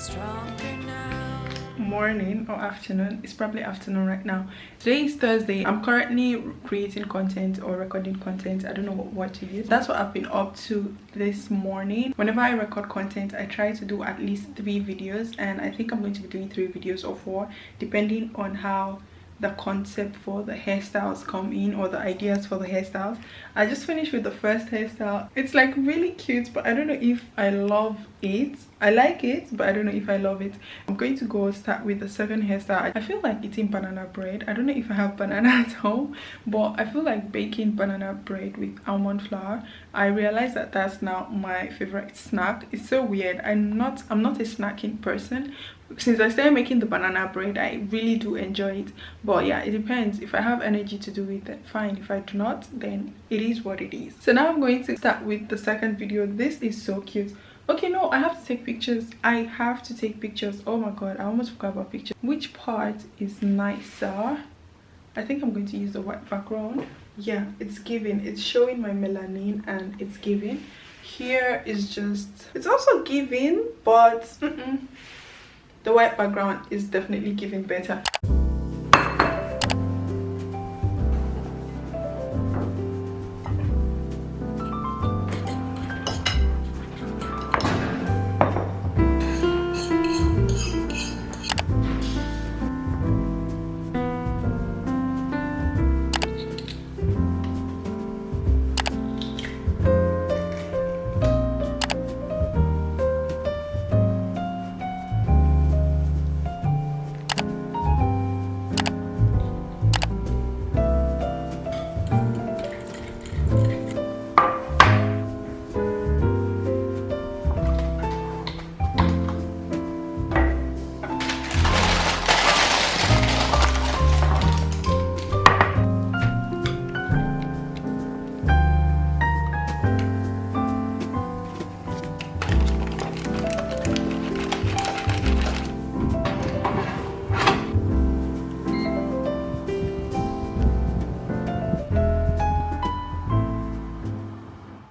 stronger now. Morning or afternoon. It's probably afternoon right now. Today is Thursday. I'm currently creating content or recording content. I don't know what to use. That's what I've been up to this morning. Whenever I record content, I try to do at least 3 videos, and I think I'm going to be doing 3 videos or 4 depending on how the concept for the hairstyles come in, or the ideas for the hairstyles. I just finished with the first hairstyle. It's like really cute, but I don't know if I love it. I like it, but I don't know if I love it. I'm going to go start with the second hairstyle. I feel like eating banana bread. I don't know if I have banana at home, but I feel like baking banana bread with almond flour. I realized that that's now my favorite snack. It's so weird. I'm not a snacking person. Since I started making the banana bread, I really do enjoy it. But yeah, it depends. If I have energy to do it, then fine. If I do not, then it is what it is. So now I'm going to start with the second video. This is so cute. Okay, no, I have to take pictures. I have to take pictures. Oh my god, I almost forgot about pictures. Which part is nicer? I think I'm going to use the white background. Yeah, it's giving. It's showing my melanin and it's giving. Here is just, it's also giving, but the white background is definitely giving better.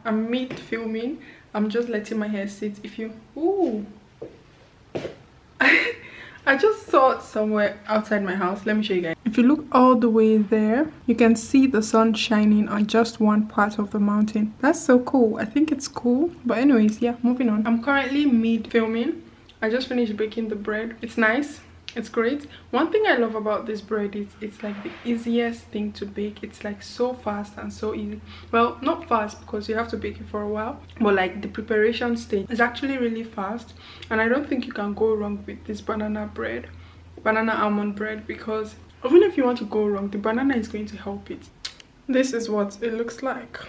I'm mid filming. I'm just letting my hair sit. If you I just saw it somewhere outside my house. Let me show you guys. If you look all the way there, you can see the sun shining on just one part of the mountain. That's so cool. I think it's cool. But anyways, yeah, moving on. I'm currently mid filming. I just finished baking the bread. It's nice. It's great. One thing I love about this bread is it's like the easiest thing to bake. It's like so fast and so easy. Well, not fast because you have to bake it for a while, but like the preparation stage is actually really fast, and I don't think you can go wrong with this banana almond bread, because even if you want to go wrong, the banana is going to help it. This is what it looks like.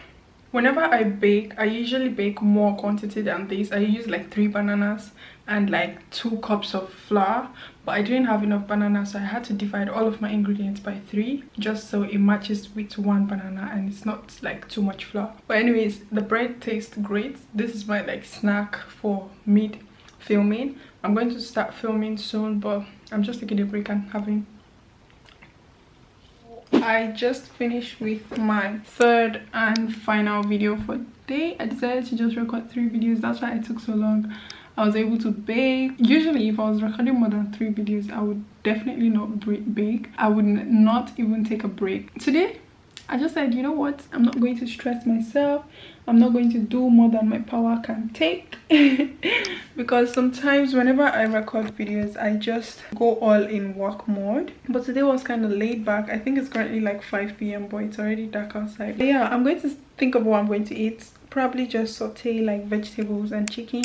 Whenever I bake, I usually bake more quantity than this. I use like 3 bananas and like 2 cups of flour, but I didn't have enough bananas, so I had to divide all of my ingredients by 3 just so it matches with 1 banana and it's not like too much flour. But anyways, the bread tastes great. This is my like snack for mid filming. I'm going to start filming soon, but I'm just taking a break and having. I just finished with my third and final video for the day. I decided to just record 3 videos. That's why it took so long. I was able to bake. Usually if I was recording more than 3 videos, I would definitely not bake. I would not even take a break. Today I just said, you know what, I'm not going to stress myself. I'm not going to do more than my power can take. Because sometimes whenever I record videos, I just go all in work mode. But today was kind of laid back. I think it's currently like 5 p.m, but it's already dark outside. But yeah, I'm going to think of what I'm going to eat. Probably just saute like vegetables and chicken,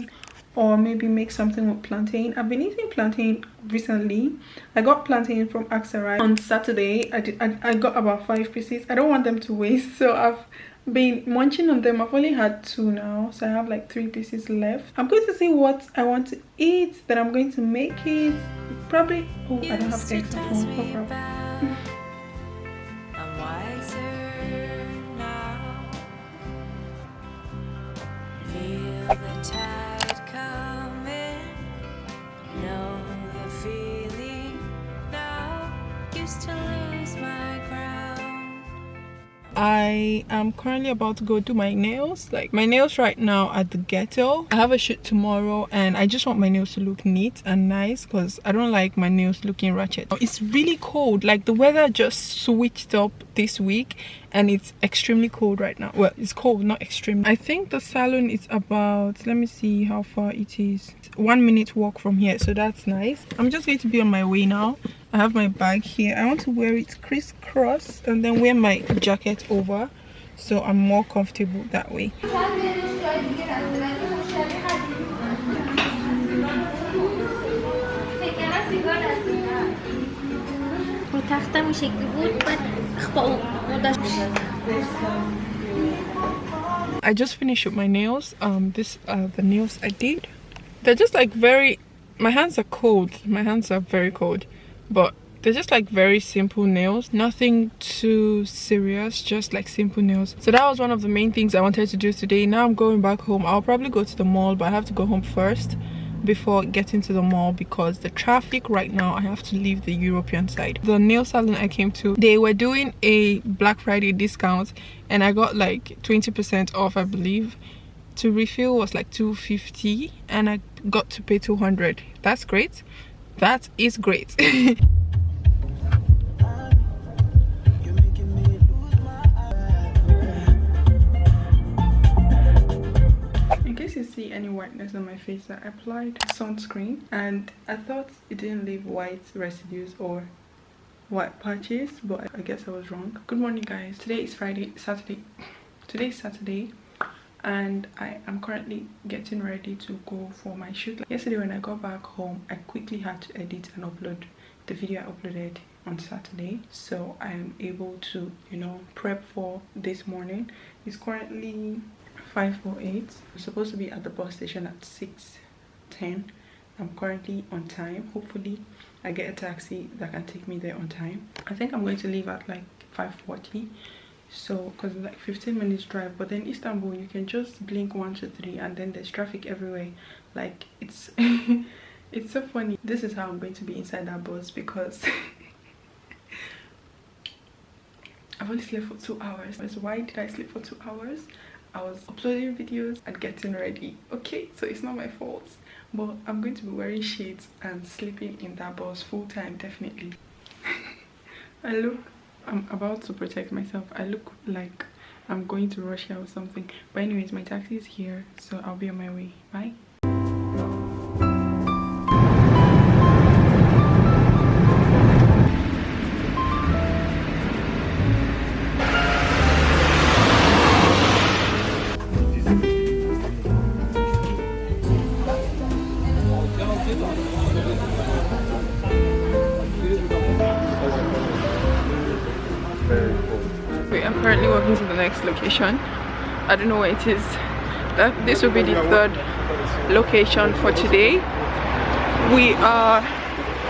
or maybe make something with plantain. I've been eating plantain recently. I got plantain from Axarai on Saturday. I got about 5 pieces. I don't want them to waste, so I've been munching on them. I've only had 2 now, so I have like 3 pieces left. I'm going to see what I want to eat, then I'm going to make it. Probably, oh, I don't have eggs at home. No problem. I'm wiser now. Feel the tide coming. Know the feeling now. Used to lose my ground. I am currently about to go do my nails. Like my nails right now at the ghetto. I have a shoot tomorrow and I just want my nails to look neat and nice because I don't like my nails looking ratchet. It's really cold. Like the weather just switched up this week and it's extremely cold right now. Well, it's cold, not extreme. I think the salon is about, let me see how far it is. 1 minute walk from here, so that's nice. I'm just going to be on my way now. I have my bag here. I want to wear it crisscross and then wear my jacket over so I'm more comfortable that way. I just finished with my nails. This are the nails I did. They're just like very, my hands are cold. My hands are very cold, but they're just like very simple nails, nothing too serious, just like simple nails. So that was one of the main things I wanted to do today. Now I'm going back home. I'll probably go to the mall, but I have to go home first before getting to the mall because the traffic right now. I have to leave the European side. The nail salon I came to, they were doing a Black Friday discount and I got like 20% off, I believe. To refill was like $250 and I got to pay $200. That's great. That is great. In case you see any whiteness on my face, I applied sunscreen and I thought it didn't leave white residues or white patches, but I guess I was wrong. Good morning guys. Today is Today is Saturday and I am currently getting ready to go for my shoot. Yesterday when I got back home, I quickly had to edit and upload the video I uploaded on Saturday, so I'm able to, you know, prep for this morning. It's currently 5:08. I'm supposed to be at the bus station at 6:10. I'm currently on time. Hopefully I get a taxi that can take me there on time. I think I'm going to leave at like 5:40. So because it's like 15 minutes drive, but then Istanbul you can just blink 1 2 3 and then there's traffic everywhere. Like it's it's so funny. This is how I'm going to be inside that bus because I've only slept for 2 hours. So why did I sleep for 2 hours? I was uploading videos and getting ready. Okay, so it's not my fault, but I'm going to be wearing shades and sleeping in that bus full time, definitely. I'm about to protect myself. I look like I'm going to Russia or something. But anyways, my taxi is here, so I'll be on my way. Bye. I'm currently walking to the next location. I don't know where it is. This will be the third location for today. We are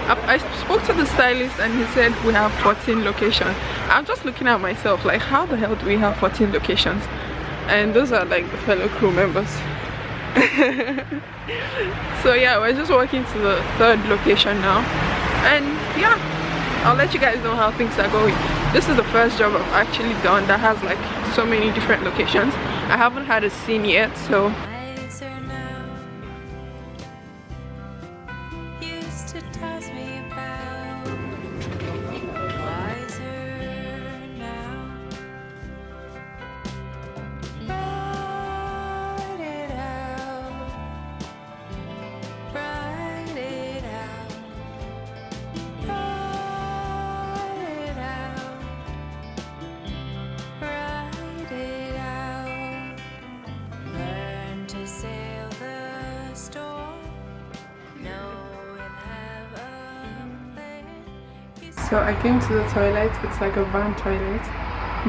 I spoke to the stylist and he said we have 14 locations. I'm just looking at myself like, how the hell do we have 14 locations? And those are like the fellow crew members. So yeah, we're just walking to the third location now, and yeah, I'll let you guys know how things are going. This is the first job I've actually done that has like so many different locations. I haven't had a scene yet, so Wiser now. Used to toss me about. Wiser now. Write it out. Write it out. Write it out. Write it out. Learn to sail the storm. Know and have a plan. So I came to the toilet. It's like a van toilet.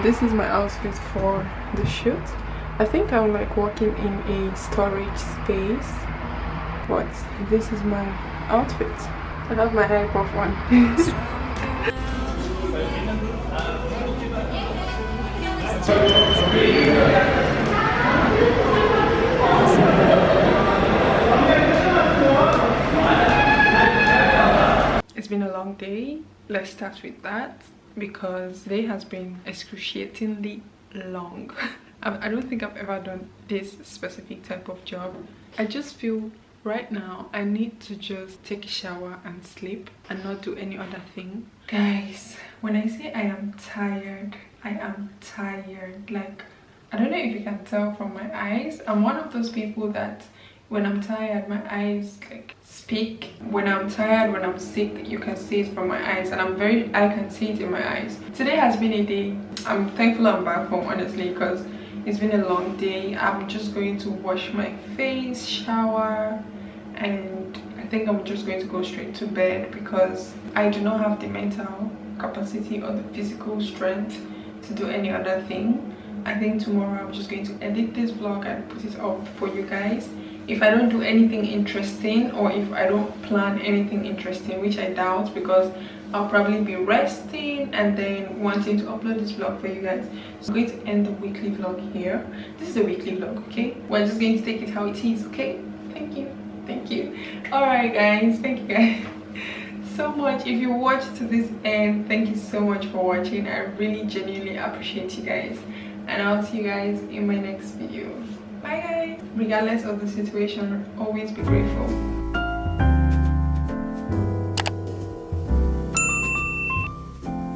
This is my outfit for the shoot. I think I'm like working in a storage space, but this is my outfit. I have my hair puff on. It's been a long day. Let's start with that. because today has been excruciatingly long. I don't think I've ever done this specific type of job. I just feel right now I need to just take a shower and sleep and not do any other thing. Guys, when I say I am tired, I am tired. Like, I don't know if you can tell from my eyes. I'm one of those people that when I'm tired, my eyes like speak. When I'm tired, when I'm sick, you can see it from my eyes, and I can see it in my eyes. Today has been a day. I'm thankful I'm back home, honestly, because it's been a long day. I'm just going to wash my face, shower, and I think I'm just going to go straight to bed because I do not have the mental capacity or the physical strength to do any other thing. I think tomorrow I'm just going to edit this vlog and put it up for you guys. If I don't do anything interesting, or if I don't plan anything interesting, which I doubt, because I'll probably be resting and then wanting to upload this vlog for you guys. So I'm going to end the weekly vlog here. This is a weekly vlog, okay? We're just going to take it how it is, okay? Thank you. Thank you. Alright guys, thank you guys so much. If you watched to this end, thank you so much for watching. I really genuinely appreciate you guys, and I'll see you guys in my next video. Bye guys. Regardless of the situation, always be grateful.